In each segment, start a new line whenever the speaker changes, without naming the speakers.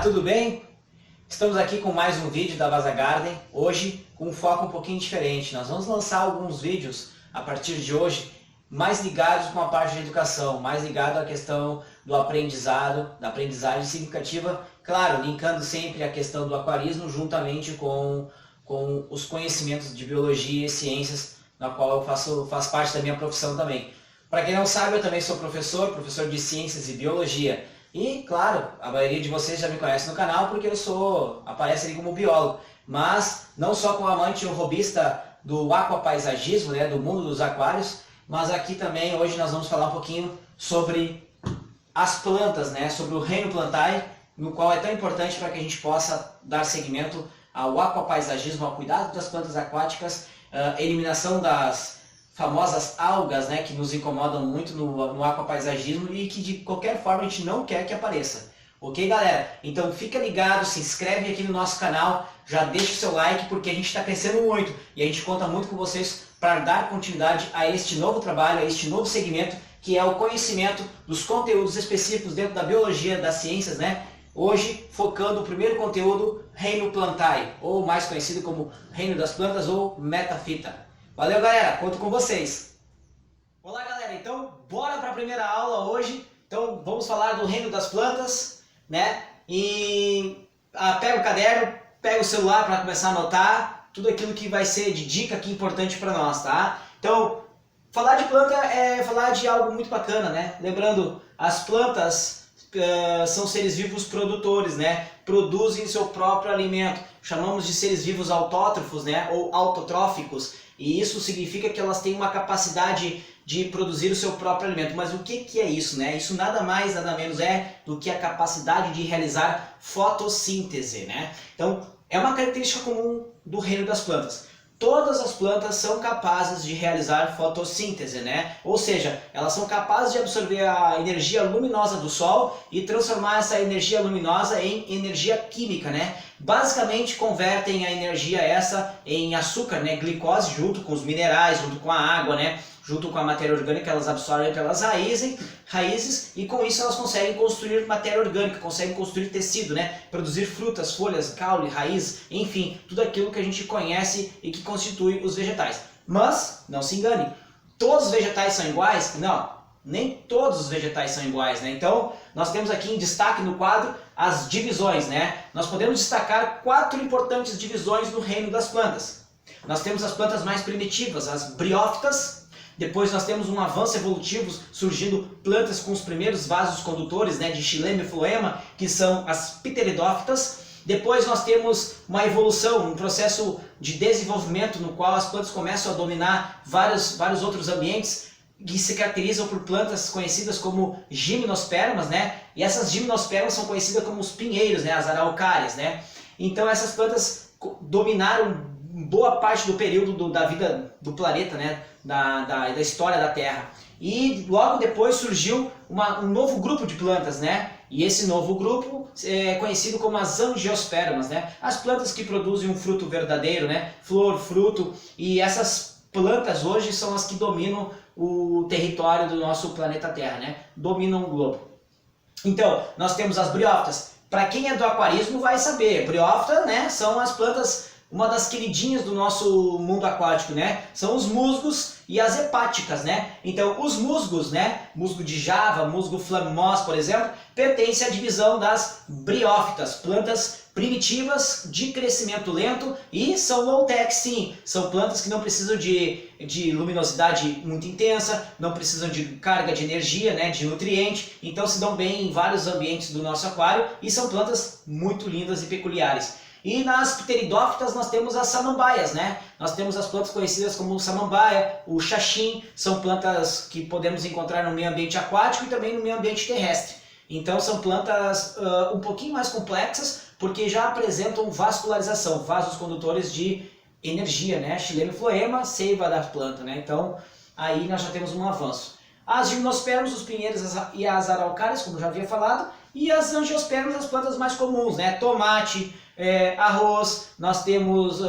tudo bem? Estamos aqui com mais um vídeo da Vaza Garden, hoje com um foco um pouquinho diferente. Nós vamos lançar alguns vídeos a partir de hoje mais ligados com a parte de educação, mais ligado à questão do aprendizado, da aprendizagem significativa, claro, linkando sempre a questão do aquarismo juntamente com os conhecimentos de biologia e ciências, na qual eu faço parte da minha profissão também. Para quem não sabe, eu também sou professor de ciências e biologia. E, claro, a maioria de vocês já me conhece no canal porque aparece ali como biólogo. Mas não só como amante ou hobbyista do aquapaisagismo, né, do mundo dos aquários, mas aqui também hoje nós vamos falar um pouquinho sobre as plantas, né, sobre o reino plantae, no qual é tão importante para que a gente possa dar seguimento ao aquapaisagismo, ao cuidado das plantas aquáticas, eliminação das famosas algas, né, que nos incomodam muito no aquapaisagismo e que de qualquer forma a gente não quer que apareça. Ok, galera? Então fica ligado, se inscreve aqui no nosso canal, já deixa o seu like porque a gente está crescendo muito e a gente conta muito com vocês para dar continuidade a este novo trabalho, a este novo segmento que é o conhecimento dos conteúdos específicos dentro da biologia, das ciências, né? Hoje focando o primeiro conteúdo, Reino Plantae, ou mais conhecido como Reino das Plantas ou Metafita. Valeu, galera, conto com vocês. Olá, galera, então bora para a primeira aula hoje. Então vamos falar do reino das plantas, né? E pega o caderno, pega o celular para começar a anotar tudo aquilo que vai ser de dica aqui importante para nós, tá? Então, falar de planta é falar de algo muito bacana, né? Lembrando, as plantas são seres vivos produtores, né? Produzem seu próprio alimento. Chamamos de seres vivos autótrofos, né? Ou autotróficos. E isso significa que elas têm uma capacidade de produzir o seu próprio alimento. Mas o que é isso, né? Isso nada mais, nada menos é do que a capacidade de realizar fotossíntese, né? Então, é uma característica comum do reino das plantas. Todas as plantas são capazes de realizar fotossíntese, né? Ou seja, elas são capazes de absorver a energia luminosa do sol e transformar essa energia luminosa em energia química, né? Basicamente convertem a energia essa em açúcar, né? Glicose, junto com os minerais, junto com a água, né? Junto com a matéria orgânica, elas absorvem pelas raízes e com isso elas conseguem construir matéria orgânica, conseguem construir tecido, né? Produzir frutas, folhas, caule, raiz, enfim, tudo aquilo que a gente conhece e que constitui os vegetais. Mas, não se engane, todos os vegetais são iguais? Não, nem todos os vegetais são iguais, né? Então, nós temos aqui em destaque no quadro as divisões, né? Nós podemos destacar 4 importantes divisões no reino das plantas. Nós temos as plantas mais primitivas, as briófitas. Depois nós temos um avanço evolutivo surgindo plantas com os primeiros vasos condutores, né, de xilema e floema, que são as pteridófitas. Depois nós temos uma evolução, um processo de desenvolvimento no qual as plantas começam a dominar vários outros ambientes que se caracterizam por plantas conhecidas como gimnospermas, né? E essas gimnospermas são conhecidas como os pinheiros, né, as araucárias, né? Então essas plantas dominaram boa parte do período da vida do planeta, né? Da história da Terra. E logo depois surgiu um novo grupo de plantas, né? E esse novo grupo é conhecido como as angiospermas, né? As plantas que produzem um fruto verdadeiro, né? Flor, fruto. E essas plantas hoje são as que dominam o território do nosso planeta Terra, né? Dominam o globo. Então, nós temos as briófitas. Para quem é do aquarismo vai saber, briófita, né? São as plantas, uma das queridinhas do nosso mundo aquático, né? São os musgos e as hepáticas, né? Então, os musgos, né? Musgo de Java, musgo flamós, por exemplo, pertencem à divisão das briófitas, plantas primitivas de crescimento lento e são low-tech, sim. São plantas que não precisam de luminosidade muito intensa, não precisam de carga de energia, né? De nutriente, então se dão bem em vários ambientes do nosso aquário e são plantas muito lindas e peculiares. E nas pteridófitas nós temos as samambaias, né? Nós temos as plantas conhecidas como o samambaia, o xaxim, são plantas que podemos encontrar no meio ambiente aquático e também no meio ambiente terrestre. Então são plantas um pouquinho mais complexas, porque já apresentam vascularização, vasos condutores de energia, né? Xilema e floema, seiva da planta, né? Então aí nós já temos um avanço. As gimnospermas, os pinheiros e as araucárias, como já havia falado, e as angiospermas, as plantas mais comuns, né? Tomate, arroz, nós temos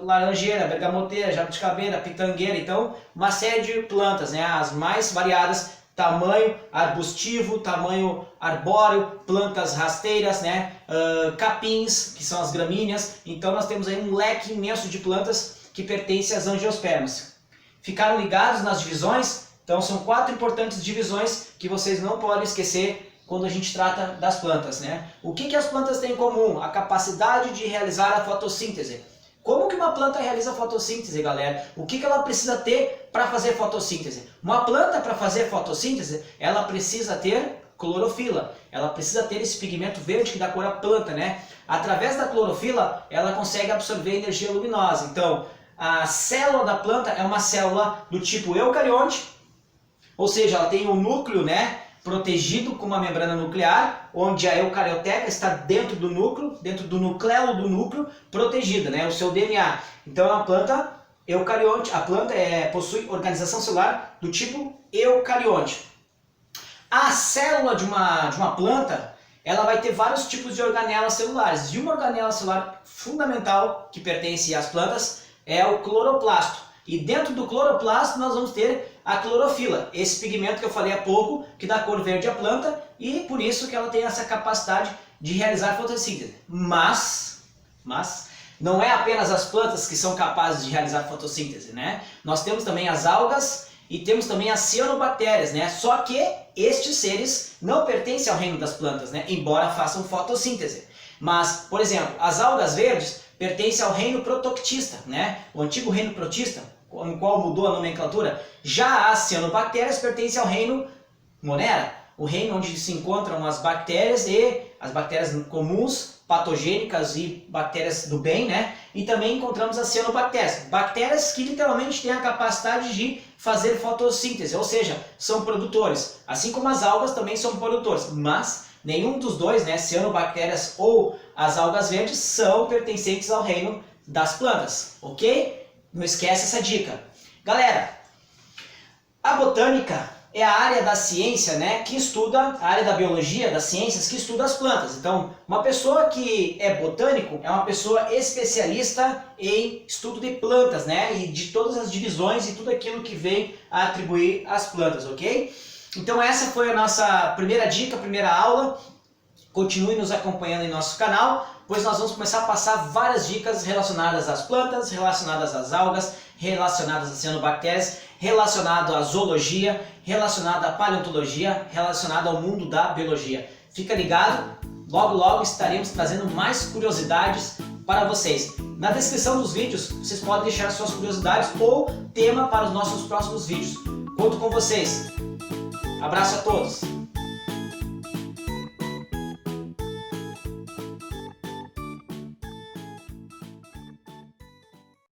laranjeira, bergamoteira, jabuticabeira, pitangueira, então uma série de plantas, né? As mais variadas tamanho arbustivo, tamanho arbóreo, plantas rasteiras, né? Capins, que são as gramíneas. Então nós temos aí um leque imenso de plantas que pertencem às angiospermas. Ficaram ligados nas divisões? Então são 4 importantes divisões que vocês não podem esquecer quando a gente trata das plantas, né? O que as plantas têm em comum? A capacidade de realizar a fotossíntese. Como que uma planta realiza fotossíntese, galera? O que ela precisa ter para fazer fotossíntese? Uma planta, para fazer fotossíntese, ela precisa ter clorofila. Ela precisa ter esse pigmento verde que dá cor à planta, né? Através da clorofila, ela consegue absorver energia luminosa. Então, a célula da planta é uma célula do tipo eucarionte, ou seja, ela tem um núcleo, né, protegido com uma membrana nuclear, onde a eucarioteca está dentro do núcleo, dentro do nucleolo do núcleo, protegida, né, o seu DNA. Então é uma planta eucarionte, a planta possui organização celular do tipo eucarionte. A célula de uma planta, ela vai ter vários tipos de organelas celulares. E uma organela celular fundamental que pertence às plantas é o cloroplasto. E dentro do cloroplasto nós vamos ter a clorofila, esse pigmento que eu falei há pouco, que dá cor verde à planta e por isso que ela tem essa capacidade de realizar fotossíntese. Mas não é apenas as plantas que são capazes de realizar fotossíntese, né? Nós temos também as algas e temos também as cianobactérias, né? Só que estes seres não pertencem ao reino das plantas, né? Embora façam fotossíntese. Mas, por exemplo, as algas verdes pertencem ao reino protoctista, né? O antigo reino protista, no qual mudou a nomenclatura. Já as cianobactérias pertencem ao reino Monera, o reino onde se encontram as bactérias e as bactérias comuns, patogênicas e bactérias do bem, né? E também encontramos as cianobactérias, bactérias que literalmente têm a capacidade de fazer fotossíntese, ou seja, são produtores, assim como as algas também são produtores, mas nenhum dos dois, né, cianobactérias ou as algas verdes, são pertencentes ao reino das plantas, ok? Não esquece essa dica. Galera, a botânica é a área da ciência, né, que estuda, a área da biologia, das ciências, que estuda as plantas. Então, uma pessoa que é botânico é uma pessoa especialista em estudo de plantas, né, e de todas as divisões e tudo aquilo que vem a atribuir às plantas, ok? Então essa foi a nossa primeira dica, primeira aula. Continue nos acompanhando em nosso canal, pois nós vamos começar a passar várias dicas relacionadas às plantas, relacionadas às algas, relacionadas às cianobactérias, relacionado à zoologia, relacionado à paleontologia, relacionado ao mundo da biologia. Fica ligado, logo logo estaremos trazendo mais curiosidades para vocês. Na descrição dos vídeos vocês podem deixar suas curiosidades ou tema para os nossos próximos vídeos. Conto com vocês. Abraço a todos!